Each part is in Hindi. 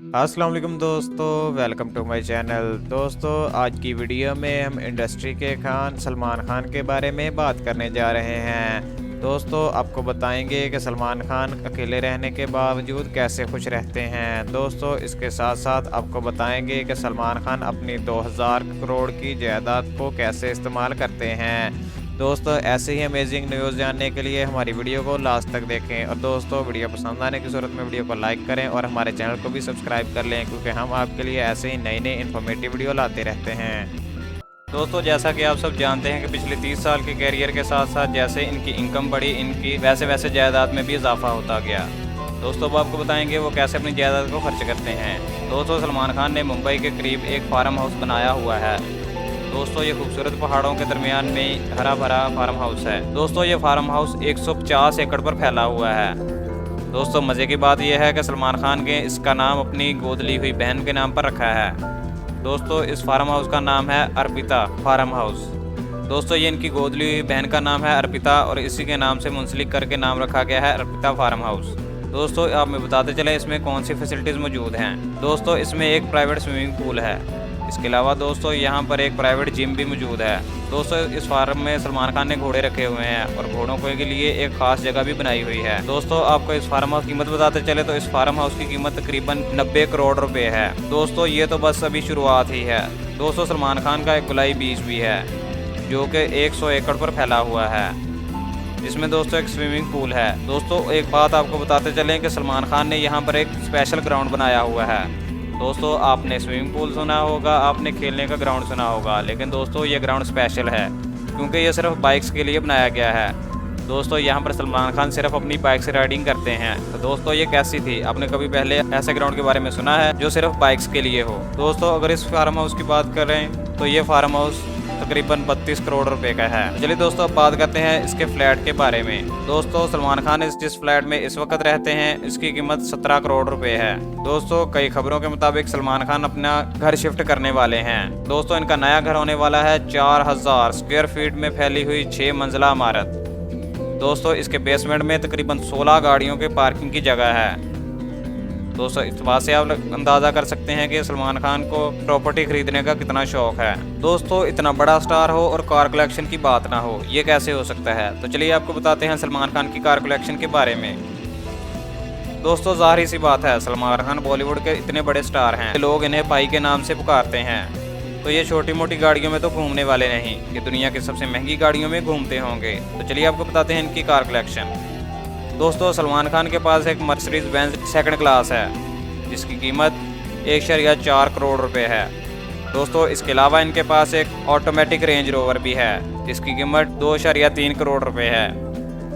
अस्सलाम वालेकुम दोस्तों, वेलकम टू माय चैनल। दोस्तों, आज की वीडियो में हम इंडस्ट्री के खान सलमान खान के बारे में बात करने जा रहे हैं। दोस्तों, आपको बताएंगे कि सलमान खान अकेले रहने के बावजूद कैसे खुश रहते हैं। दोस्तों, इसके साथ साथ आपको बताएंगे कि सलमान खान अपनी 2000 करोड़ की जायदाद को कैसे इस्तेमाल करते हैं। दोस्तों, ऐसे ही अमेजिंग न्यूज़ जानने के लिए हमारी वीडियो को लास्ट तक देखें और दोस्तों, वीडियो पसंद आने की सूरत में वीडियो को लाइक करें और हमारे चैनल को भी सब्सक्राइब कर लें, क्योंकि हम आपके लिए ऐसे ही नई नई इन्फॉर्मेटिव वीडियो लाते रहते हैं। दोस्तों, जैसा कि आप सब जानते हैं कि पिछले 30 साल के कैरियर के साथ साथ जैसे इनकी इनकम बढ़ी, इनकी वैसे वैसे जायदाद में भी इजाफा होता गया। दोस्तों, अब आपको बताएंगे वो कैसे अपनी जायदाद को खर्च करते हैं। दोस्तों, सलमान खान ने मुंबई के करीब एक फार्म हाउस बनाया हुआ है। दोस्तों, ये खूबसूरत पहाड़ों के दरमियान में हरा भरा फार्म हाउस है। दोस्तों, ये फार्म हाउस 150 एकड़ पर फैला हुआ है। दोस्तों, मज़े की बात यह है कि सलमान खान ने इसका नाम अपनी गोद ली हुई बहन के नाम पर रखा है। दोस्तों, इस फार्म हाउस का नाम है अर्पिता फार्म हाउस। दोस्तों, ये इनकी गोद ली हुई बहन का नाम है अर्पिता और इसी के नाम से मुंसलिक करके नाम रखा गया है अर्पिता फार्म हाउस। दोस्तों, आप मैं बताते चले इसमें कौन सी फैसिलिटीज़ मौजूद हैं। दोस्तों, इसमें एक प्राइवेट स्विमिंग पूल है। इसके अलावा दोस्तों, यहाँ पर एक प्राइवेट जिम भी मौजूद है। दोस्तों, इस फार्म में सलमान खान ने घोड़े रखे हुए हैं और घोड़ों के लिए एक खास जगह भी बनाई हुई है। दोस्तों, आपको इस फार्म हाउस की कीमत बताते चले तो इस फार्म हाउस की कीमत तकरीबन 90 करोड़ रुपए है। दोस्तों, ये तो बस अभी शुरुआत ही है। दोस्तों, सलमान खान का एक गोलाई बीच भी है जो कि 100 एकड़ पर फैला हुआ है, जिसमें दोस्तों एक स्विमिंग पूल है। दोस्तों, एक बात आपको बताते चलें कि सलमान खान ने यहाँ पर एक स्पेशल ग्राउंड बनाया हुआ है। दोस्तों, आपने स्विमिंग पूल सुना होगा, आपने खेलने का ग्राउंड सुना होगा, लेकिन दोस्तों ये ग्राउंड स्पेशल है क्योंकि ये सिर्फ बाइक्स के लिए बनाया गया है। दोस्तों, यहाँ पर सलमान खान सिर्फ अपनी बाइक से राइडिंग करते हैं। तो दोस्तों, ये कैसी थी? आपने कभी पहले ऐसे ग्राउंड के बारे में सुना है जो सिर्फ बाइक्स के लिए हो? दोस्तों, अगर इस फार्म हाउस की बात करें तो ये फार्म हाउस तकरीबन 32 करोड़ रुपए का है। चलिए दोस्तों, अब बात करते हैं इसके फ्लैट के बारे में। दोस्तों, सलमान खान जिस फ्लैट में इस वक्त रहते हैं इसकी कीमत 17 करोड़ रुपए है। दोस्तों, कई खबरों के मुताबिक सलमान खान अपना घर शिफ्ट करने वाले हैं। दोस्तों, इनका नया घर होने वाला है 4000 स्क्वायर फीट में फैली हुई 6 मंजिला इमारत। दोस्तों, इसके बेसमेंट में तकरीबन 16 गाड़ियों के पार्किंग की जगह है। दोस्तों, इस बात से आप अंदाज़ा कर सकते हैं कि सलमान खान को प्रॉपर्टी खरीदने का कितना शौक है। दोस्तों, इतना बड़ा स्टार हो और कार कलेक्शन की बात ना हो, ये कैसे हो सकता है? तो चलिए आपको बताते हैं सलमान खान की कार कलेक्शन के बारे में। दोस्तों, जाहिर सी बात है, सलमान खान बॉलीवुड के इतने बड़े स्टार हैं, लोग इन्हें भाई के नाम से पुकारते हैं। तो ये छोटी मोटी गाड़ियों में तो घूमने वाले नहीं, ये दुनिया की सबसे महंगी गाड़ियों में घूमते होंगे। तो चलिए आपको बताते हैं इनकी कार कलेक्शन। दोस्तों, सलमान खान के पास एक मर्सिडीज बेंज सेकंड क्लास है जिसकी कीमत 1.4 करोड़ रुपए है। दोस्तों, इसके अलावा इनके पास एक ऑटोमेटिक रेंज रोवर भी है जिसकी कीमत 2.3 करोड़ रुपए है।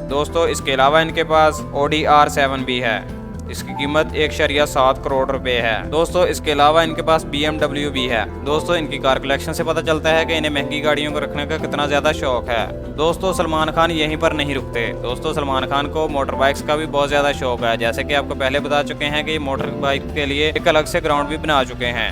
दोस्तों, इसके अलावा इनके पास ऑडी R7 भी है इसकी कीमत 1.7 करोड़ रुपए है। दोस्तों, इसके अलावा इनके पास BMW भी है। दोस्तों, इनकी कार कलेक्शन से पता चलता है कि इन्हें महंगी गाड़ियों को रखने का कितना ज्यादा शौक है। दोस्तों, सलमान खान यहीं पर नहीं रुकते। दोस्तों, सलमान खान को मोटर बाइक्स का भी बहुत ज्यादा शौक है। जैसे कि आपको पहले बता चुके हैं कि ये मोटर बाइक के लिए एक अलग से ग्राउंड भी बना चुके हैं।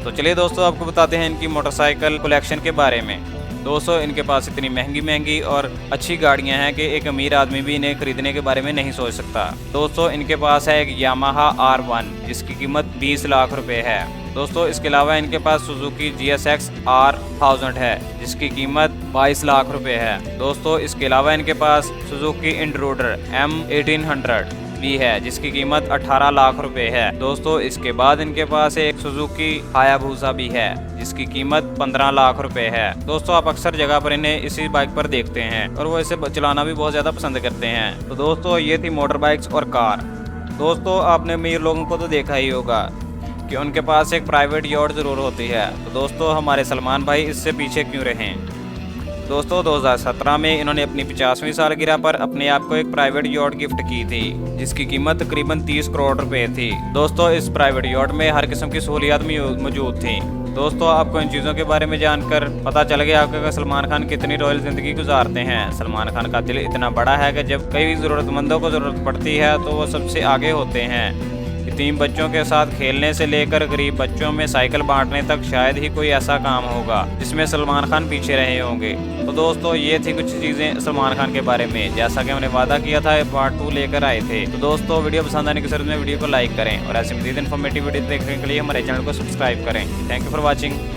तो चलिए दोस्तों, आपको बताते हैं इनकी मोटरसाइकिल कलेक्शन के बारे में। दोस्तों, इनके पास इतनी महंगी महंगी और अच्छी गाड़ियां हैं कि एक अमीर आदमी भी इन्हें खरीदने के बारे में नहीं सोच सकता। दोस्तों, इनके पास है एक यामाहा R1 जिसकी कीमत 20 लाख रुपए है। दोस्तों, इसके अलावा इनके पास सुजुकी GSX R1000 है जिसकी कीमत 22 लाख रुपए है। दोस्तों, इसके अलावा इनके पास सुजुकी इंट्रूडर M1800 भी है जिसकी कीमत 18 लाख रुपए है। दोस्तों, इसके बाद इनके पास एक सुजुकी हायाबुसा भी है जिसकी कीमत 15 लाख रुपए है। दोस्तों, आप अक्सर जगह पर इन्हें इसी बाइक पर देखते हैं और वो इसे चलाना भी बहुत ज़्यादा पसंद करते हैं। तो दोस्तों, ये थी मोटर बाइक्स और कार। दोस्तों, आपने अमीर लोगों को तो देखा ही होगा कि उनके पास एक प्राइवेट यॉट ज़रूर होती है। तो दोस्तों, हमारे सलमान भाई इससे पीछे क्यों रहें? दोस्तों, 2017 में इन्होंने अपनी 50वीं सालगिरह पर अपने आप को एक प्राइवेट यॉट गिफ्ट की थी जिसकी कीमत तकरीबन 30 करोड़ रुपए थी। दोस्तों, इस प्राइवेट यॉट में हर किस्म की सहूलियात मौजूद थी। दोस्तों, आपको इन चीज़ों के बारे में जानकर पता चल गया आपका कि सलमान खान कितनी रॉयल ज़िंदगी गुजारते हैं। सलमान खान का दिल इतना बड़ा है कि जब कई ज़रूरतमंदों को ज़रूरत पड़ती है तो वो सबसे आगे होते हैं। यतीम बच्चों के साथ खेलने से लेकर गरीब बच्चों में साइकिल बांटने तक शायद ही कोई ऐसा काम होगा जिसमें सलमान खान पीछे रहे होंगे। तो दोस्तों ये थी कुछ चीज़ें सलमान खान के बारे में, जैसा कि हमने वादा किया था पार्ट 2 लेकर आए थे। तो दोस्तों वीडियो पसंद आने के सूरत में वीडियो को लाइक करें और ऐसे मज़ीद इन्फॉर्मेटिव वीडियो देखने के लिए हमारे चैनल को सब्सक्राइब करें। Thank you for watching.